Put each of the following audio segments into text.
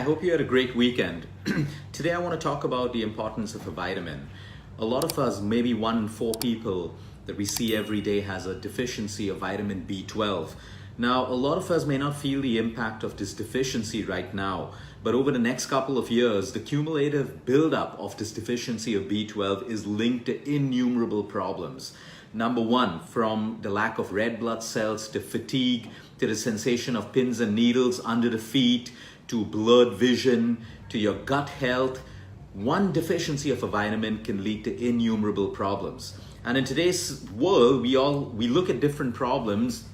hope you had a great weekend. Today I want to talk about the importance of a vitamin. A lot of us, maybe 1 in 4 people that we see every day has a deficiency of vitamin B12. Now, a lot of us may not feel the impact of this deficiency right now, but over the next couple of years, the cumulative buildup of this deficiency of B12 is linked to innumerable problems. Number one, from the lack of red blood cells to fatigue, to the sensation of pins and needles under the feet, to blurred vision, to your gut health. One deficiency of a vitamin can lead to innumerable problems. And in today's world, we look at different problems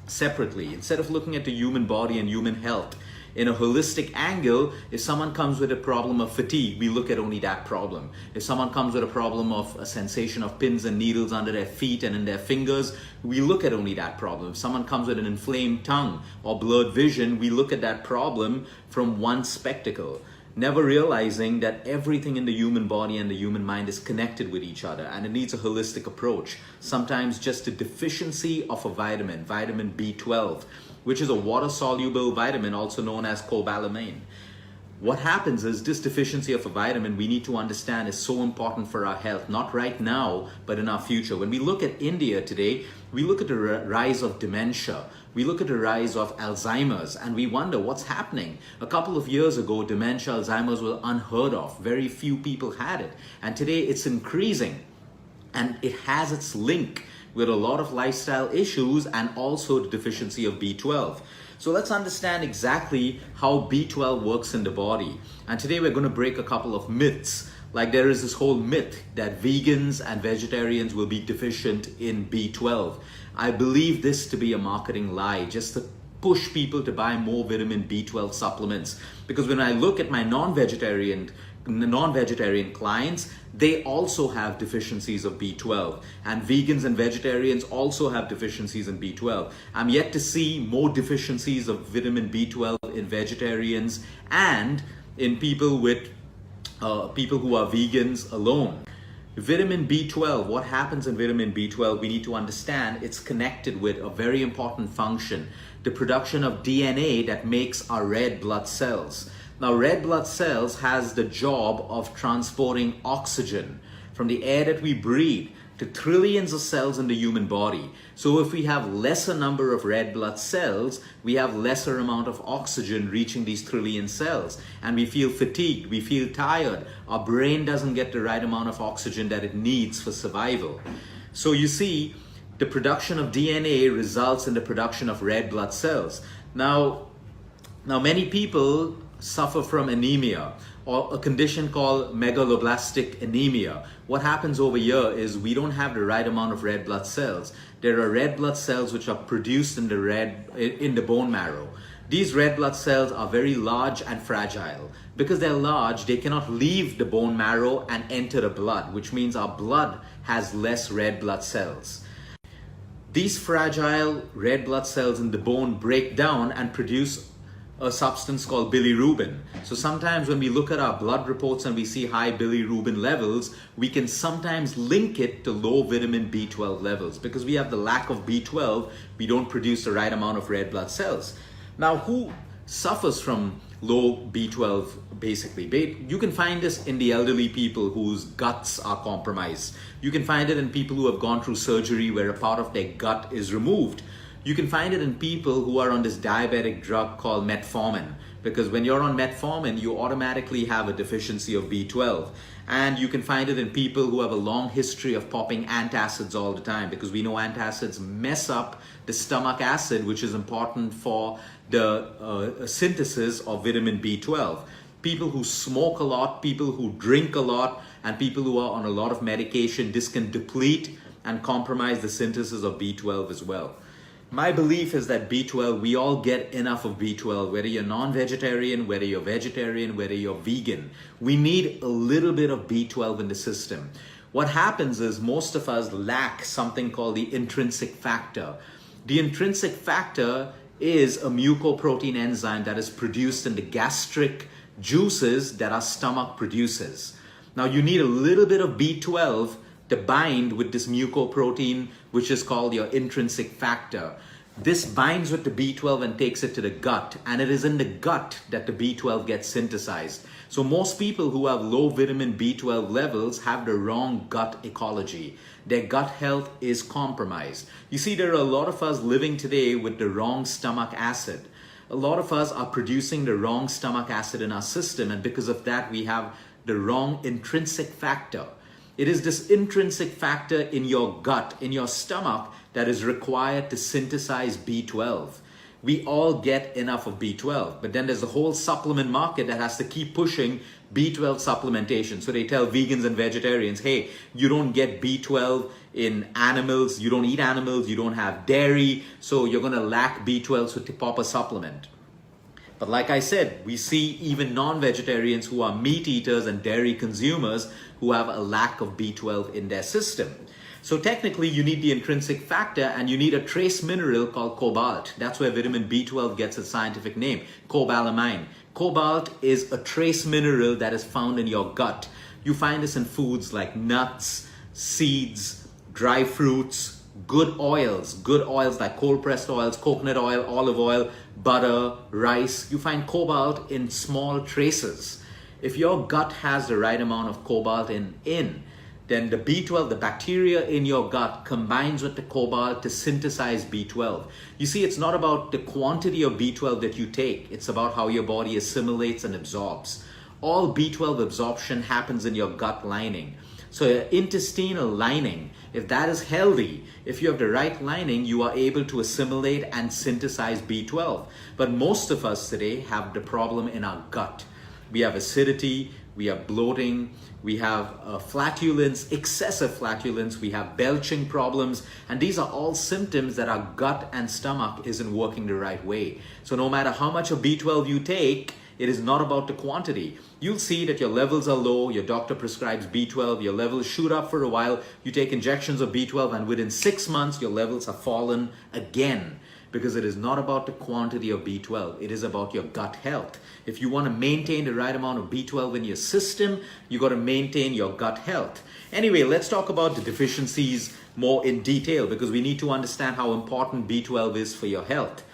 separately. Instead of looking at the human body and human health in a holistic angle, if someone comes with a problem of fatigue, we look at only that problem. If someone comes with a problem of a sensation of pins and needles under their feet and in their fingers, we look at only that problem. If someone comes with an inflamed tongue or blurred vision, we look at that problem from one spectacle, never realizing that everything in the human body and the human mind is connected with each other, and it needs a holistic approach. Sometimes just a deficiency of a vitamin, vitamin B12, which is a water-soluble vitamin, also known as cobalamin. What happens is this deficiency of a vitamin, we need to understand, is so important for our health, not right now, but in our future. When we look at India today, we look at the rise of dementia. We look at the rise of Alzheimer's, and we wonder what's happening. A couple of years ago, dementia, Alzheimer's were unheard of. Very few people had it. And today it's increasing. And it has its link with a lot of lifestyle issues and also the deficiency of B12. So let's understand exactly how B12 works in the body. And today we're going to break a couple of myths. Like there is this whole myth that vegans and vegetarians will be deficient in B12. I believe this to be a marketing lie, just to push people to buy more vitamin B12 supplements. Because when I look at my non-vegetarian clients, they also have deficiencies of B12, and vegans and vegetarians also have deficiencies in B12. I'm yet to see more deficiencies of vitamin B12 in vegetarians and in people with people who are vegans alone. Vitamin B12, what happens in vitamin B12, we need to understand it's connected with a very important function, the production of DNA that makes our red blood cells. Now, red blood cells has the job of transporting oxygen from the air that we breathe to trillions of cells in the human body. So if we have lesser number of red blood cells, we have lesser amount of oxygen reaching these trillion cells. And we feel fatigued, we feel tired. Our brain doesn't get the right amount of oxygen that it needs for survival. So you see, the production of DNA results in the production of red blood cells. Now many people suffer from anemia, or a condition called megaloblastic anemia. What happens over here is we don't have the right amount of red blood cells. There are red blood cells which are produced in the bone marrow. These red blood cells are very large and fragile. Because they're large, they cannot leave the bone marrow and enter the blood, which means our blood has less red blood cells. These fragile red blood cells in the bone break down and produce a substance called bilirubin. So sometimes when we look at our blood reports and we see high bilirubin levels, we can sometimes link it to low vitamin B12 levels. Because we have the lack of B12, we don't produce the right amount of red blood cells. Now, who suffers from low B12 basically? You can find this in the elderly people whose guts are compromised. You can find it in people who have gone through surgery where a part of their gut is removed. You can find it in people who are on this diabetic drug called metformin, because when you're on metformin, you automatically have a deficiency of B12. And you can find it in people who have a long history of popping antacids all the time, because we know antacids mess up the stomach acid, which is important for the synthesis of vitamin B12. People who smoke a lot, people who drink a lot, and people who are on a lot of medication, this can deplete and compromise the synthesis of B12 as well. My belief is that B12, we all get enough of B12, whether you're non-vegetarian, whether you're vegetarian, whether you're vegan. We need a little bit of B12 in the system. What happens is most of us lack something called the intrinsic factor. The intrinsic factor is a mucoprotein enzyme that is produced in the gastric juices that our stomach produces. Now you need a little bit of B12 to bind with this mucoprotein, which is called your intrinsic factor. This binds with the B12 and takes it to the gut, and it is in the gut that the B12 gets synthesized. So most people who have low vitamin B12 levels have the wrong gut ecology. Their gut health is compromised. You see, there are a lot of us living today with the wrong stomach acid. A lot of us are producing the wrong stomach acid in our system, and because of that we have the wrong intrinsic factor. It is this intrinsic factor in your gut, in your stomach, that is required to synthesize B12. We all get enough of B12, but then there's a whole supplement market that has to keep pushing B12 supplementation. So they tell vegans and vegetarians, hey, you don't get B12 in animals, you don't eat animals, you don't have dairy, so you're gonna lack B12, so to pop a supplement. But like I said, we see even non-vegetarians who are meat eaters and dairy consumers who have a lack of B12 in their system. So technically you need the intrinsic factor, and you need a trace mineral called cobalt. That's where vitamin B12 gets its scientific name, cobalamin. Cobalt is a trace mineral that is found in your gut. You find this in foods like nuts, seeds, dry fruits, good oils like cold pressed oils, coconut oil, olive oil, butter, rice. You find cobalt in small traces. If your gut has the right amount of cobalt in, then the B12, the bacteria in your gut, combines with the cobalt to synthesize B12. You see, it's not about the quantity of B12 that you take, it's about how your body assimilates and absorbs. All B12 absorption happens in your gut lining. So your intestinal lining, if that is healthy, if you have the right lining, you are able to assimilate and synthesize B12. But most of us today have the problem in our gut. We have acidity, we have bloating, we have flatulence, excessive flatulence, we have belching problems, and these are all symptoms that our gut and stomach isn't working the right way. So no matter how much of B12 you take, it is not about the quantity. You'll see that your levels are low, your doctor prescribes B12, your levels shoot up for a while, you take injections of B12, and within 6 months your levels have fallen again. Because it is not about the quantity of B12, it is about your gut health. If you want to maintain the right amount of B12 in your system, you got to maintain your gut health. Anyway, let's talk about the deficiencies more in detail, because we need to understand how important B12 is for your health.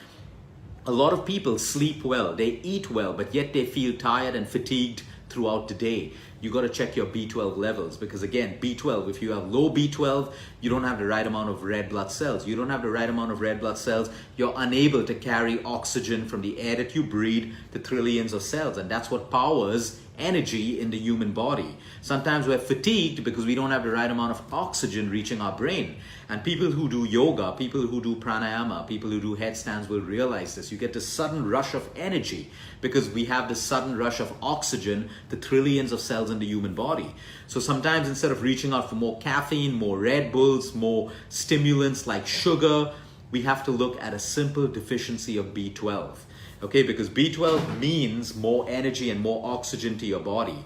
A lot of people sleep well, they eat well, but yet they feel tired and fatigued throughout the day. You got to check your B12 levels, because again, B12, if you have low B12, you don't have the right amount of red blood cells. You don't have the right amount of red blood cells, you're unable to carry oxygen from the air that you breathe to trillions of cells, and that's what powers energy in the human body. Sometimes we're fatigued because we don't have the right amount of oxygen reaching our brain. And people who do yoga, people who do pranayama, people who do headstands will realize this. You get this sudden rush of energy because we have this sudden rush of oxygen to trillions of cells in the human body. So sometimes instead of reaching out for more caffeine, more Red Bulls, more stimulants like sugar, we have to look at a simple deficiency of B12. Okay, because B12 means more energy and more oxygen to your body.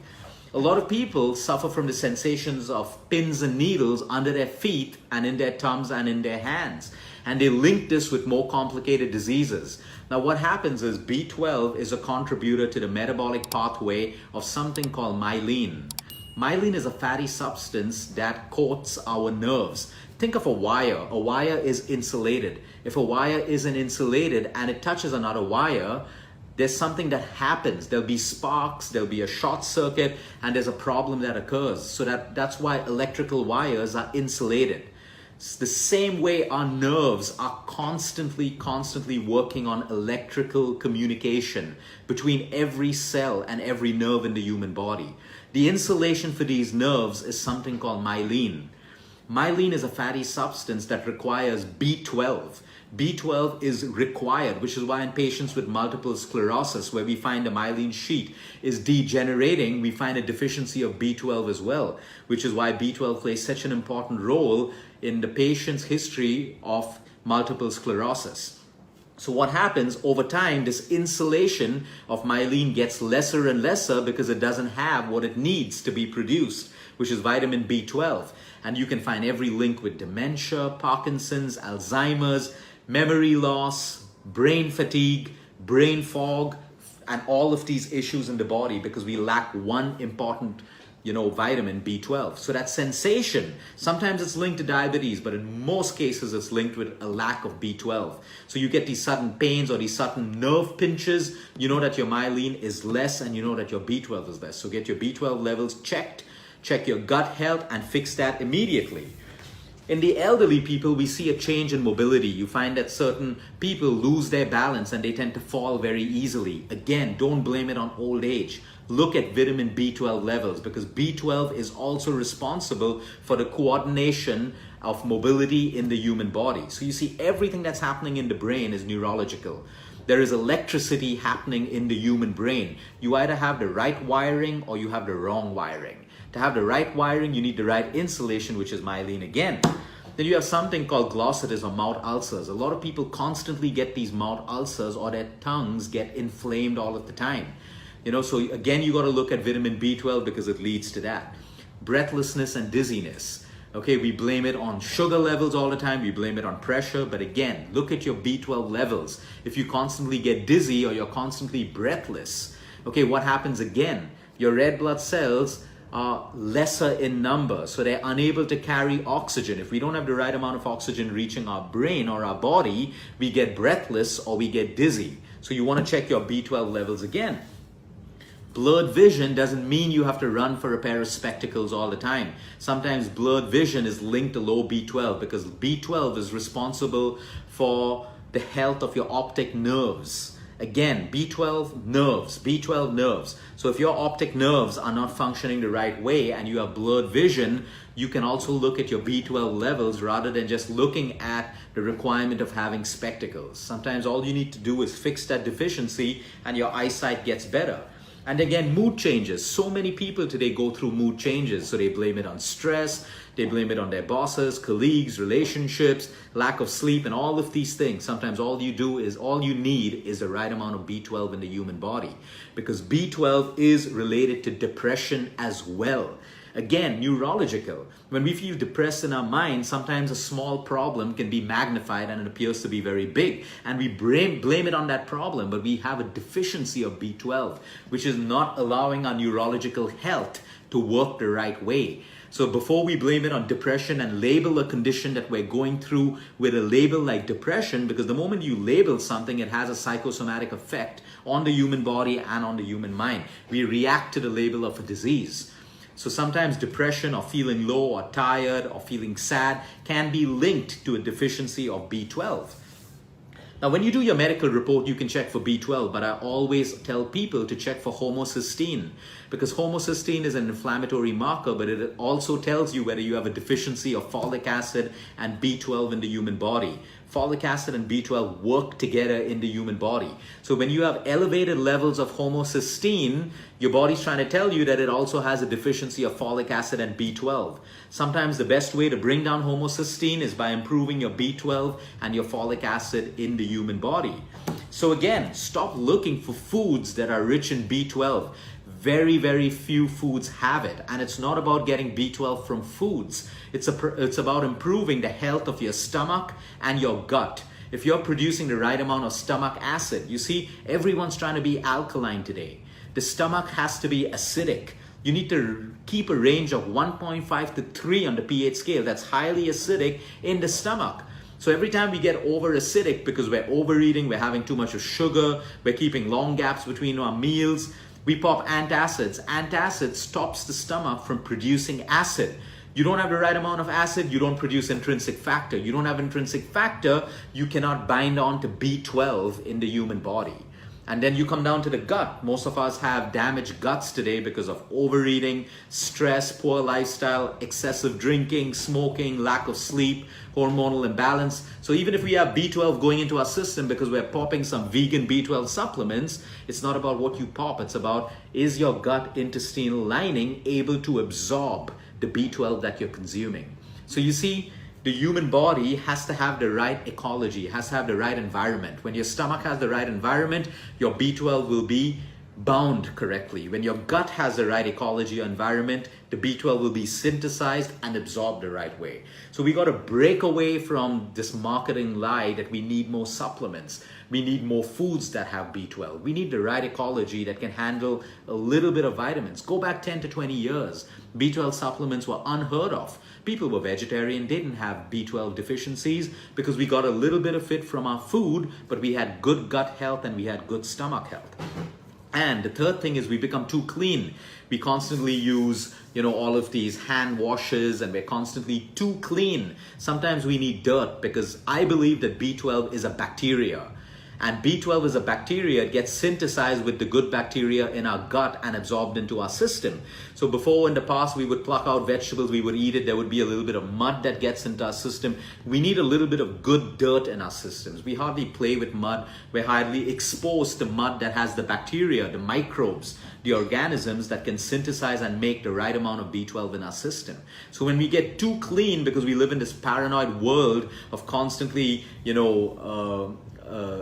A lot of people suffer from the sensations of pins and needles under their feet and in their thumbs and in their hands. And they link this with more complicated diseases. Now what happens is B12 is a contributor to the metabolic pathway of something called myelin. Myelin is a fatty substance that coats our nerves. Think of a wire. A wire is insulated. If a wire isn't insulated and it touches another wire, there's something that happens. There'll be sparks, there'll be a short circuit, and there's a problem that occurs. So that's why electrical wires are insulated. It's the same way our nerves are constantly working on electrical communication between every cell and every nerve in the human body. The insulation for these nerves is something called myelin. Myelin is a fatty substance that requires B12. B12 is required, which is why in patients with multiple sclerosis, where we find the myelin sheet is degenerating, we find a deficiency of B12 as well, which is why B12 plays such an important role in the patient's history of multiple sclerosis. So what happens over time, this insulation of myelin gets lesser and lesser because it doesn't have what it needs to be produced, which is vitamin B12. And you can find every link with dementia, Parkinson's, Alzheimer's, memory loss, brain fatigue, brain fog, and all of these issues in the body because we lack one important vitamin B12. So that sensation, sometimes it's linked to diabetes, but in most cases it's linked with a lack of B12. So you get these sudden pains or these sudden nerve pinches, you know that your myelin is less and you know that your B12 is less. So get your B12 levels checked, check your gut health and fix that immediately. In the elderly people, we see a change in mobility. You find that certain people lose their balance and they tend to fall very easily. Again, don't blame it on old age. Look at vitamin B12 levels, because B12 is also responsible for the coordination of mobility in the human body. So you see, everything that's happening in the brain is neurological. There is electricity happening in the human brain. You either have the right wiring or you have the wrong wiring. To have the right wiring, you need the right insulation, which is myelin again. Then you have something called glossitis or mouth ulcers. A lot of people constantly get these mouth ulcers, or their tongues get inflamed all of the time. So again, you got to look at vitamin B12 because it leads to that. Breathlessness and dizziness. Okay, we blame it on sugar levels all the time. We blame it on pressure. But again, look at your B12 levels. If you constantly get dizzy or you're constantly breathless, okay, what happens again? Your red blood cells are lesser in number, so they're unable to carry oxygen. If we don't have the right amount of oxygen reaching our brain or our body, we get breathless or we get dizzy. So you want to check your B12 levels again. Blurred vision doesn't mean you have to run for a pair of spectacles all the time. Sometimes blurred vision is linked to low B12, because B12 is responsible for the health of your optic nerves. Again, B12 nerves. So if your optic nerves are not functioning the right way and you have blurred vision, you can also look at your B12 levels rather than just looking at the requirement of having spectacles. Sometimes all you need to do is fix that deficiency and your eyesight gets better. And again, mood changes. So many people today go through mood changes. So they blame it on stress, they blame it on their bosses, colleagues, relationships, lack of sleep, and all of these things. Sometimes all you need is the right amount of B12 in the human body, because B12 is related to depression as well. Again, neurological. When we feel depressed in our mind, sometimes a small problem can be magnified and it appears to be very big. And we blame it on that problem, but we have a deficiency of B12, which is not allowing our neurological health to work the right way. So before we blame it on depression and label a condition that we're going through with a label like depression, because the moment you label something, it has a psychosomatic effect on the human body and on the human mind. We react to the label of a disease. So sometimes depression or feeling low or tired or feeling sad can be linked to a deficiency of B12. Now, when you do your medical report, you can check for B12, but I always tell people to check for homocysteine, because homocysteine is an inflammatory marker, but it also tells you whether you have a deficiency of folic acid and B12 in the human body. Folic acid and B12 work together in the human body. So when you have elevated levels of homocysteine, your body's trying to tell you that it also has a deficiency of folic acid and B12. Sometimes the best way to bring down homocysteine is by improving your B12 and your folic acid in the human body. So again, stop looking for foods that are rich in B12. Very, very few foods have it. And it's not about getting B12 from foods. It's about improving the health of your stomach and your gut. If you're producing the right amount of stomach acid, you see, everyone's trying to be alkaline today. The stomach has to be acidic. You need to keep a range of 1.5 to 3 on the pH scale. That's highly acidic in the stomach. So every time we get over acidic because we're overeating, we're having too much of sugar, we're keeping long gaps between our meals, we pop antacids. Antacid stops the stomach from producing acid. You don't have the right amount of acid, you don't produce intrinsic factor. You don't have intrinsic factor, you cannot bind on to B12 in the human body. And then you come down to the gut. Most of us have damaged guts today because of overeating, stress, poor lifestyle, excessive drinking, smoking, lack of sleep, hormonal imbalance. So even if we have B12 going into our system because we're popping some vegan B12 supplements, it's not about what you pop. It's about, is your gut intestinal lining able to absorb the B12 that you're consuming? So you see, the human body has to have the right ecology, has to have the right environment. When your stomach has the right environment, your B12 will be bound correctly, when your gut has the right ecology or environment, the B12 will be synthesized and absorbed the right way. So we got to break away from this marketing lie that we need more supplements. We need more foods that have B12. We need the right ecology that can handle a little bit of vitamins. Go back 10 to 20 years. B12 supplements were unheard of. People were vegetarian, they didn't have B12 deficiencies because we got a little bit of it from our food, but we had good gut health and we had good stomach health. And the third thing is we become too clean. We constantly use, all of these hand washes and we're constantly too clean. Sometimes we need dirt because I believe that B12 is a bacteria. And B12 is a bacteria. It gets synthesized with the good bacteria in our gut and absorbed into our system. So before in the past, we would pluck out vegetables, we would eat it. There would be a little bit of mud that gets into our system. We need a little bit of good dirt in our systems. We hardly play with mud. We're hardly exposed to mud that has the bacteria, the microbes, the organisms that can synthesize and make the right amount of B12 in our system. So when we get too clean, because we live in this paranoid world of constantly,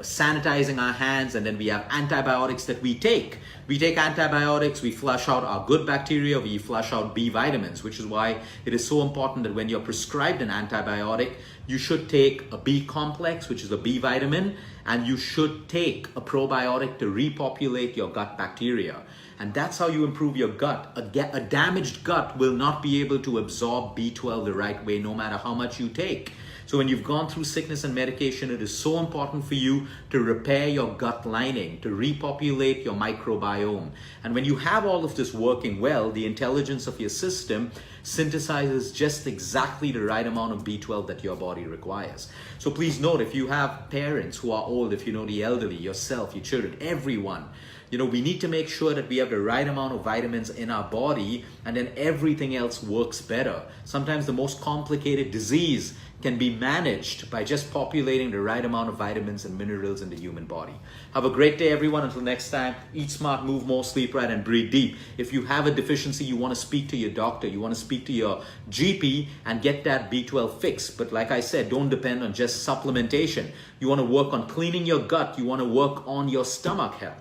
sanitizing our hands, and then we have antibiotics that we take. We take antibiotics, we flush out our good bacteria, we flush out B vitamins, which is why it is so important that when you're prescribed an antibiotic, you should take a B complex, which is a B vitamin, and you should take a probiotic to repopulate your gut bacteria. And that's how you improve your gut. A damaged gut will not be able to absorb B12 the right way, no matter how much you take. So when you've gone through sickness and medication, it is so important for you to repair your gut lining, to repopulate your microbiome. And when you have all of this working well, the intelligence of your system synthesizes just exactly the right amount of B12 that your body requires. So please note, if you have parents who are old, if you know the elderly, yourself, your children, everyone, we need to make sure that we have the right amount of vitamins in our body, and then everything else works better. Sometimes the most complicated disease can be managed by just populating the right amount of vitamins and minerals in the human body. Have a great day, everyone. Until next time, eat smart, move more, sleep right, and breathe deep. If you have a deficiency, you want to speak to your doctor, you want to speak to your GP and get that B12 fixed. But like I said, don't depend on just supplementation. You want to work on cleaning your gut. You want to work on your stomach health.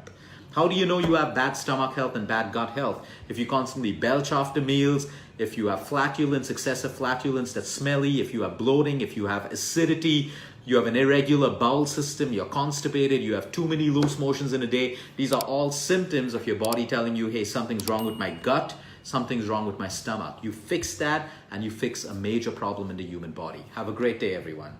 How do you know you have bad stomach health and bad gut health? If you constantly belch after meals, if you have flatulence, excessive flatulence that's smelly, if you have bloating, if you have acidity, you have an irregular bowel system, you're constipated, you have too many loose motions in a day, these are all symptoms of your body telling you, hey, something's wrong with my gut, something's wrong with my stomach. You fix that and you fix a major problem in the human body. Have a great day, everyone.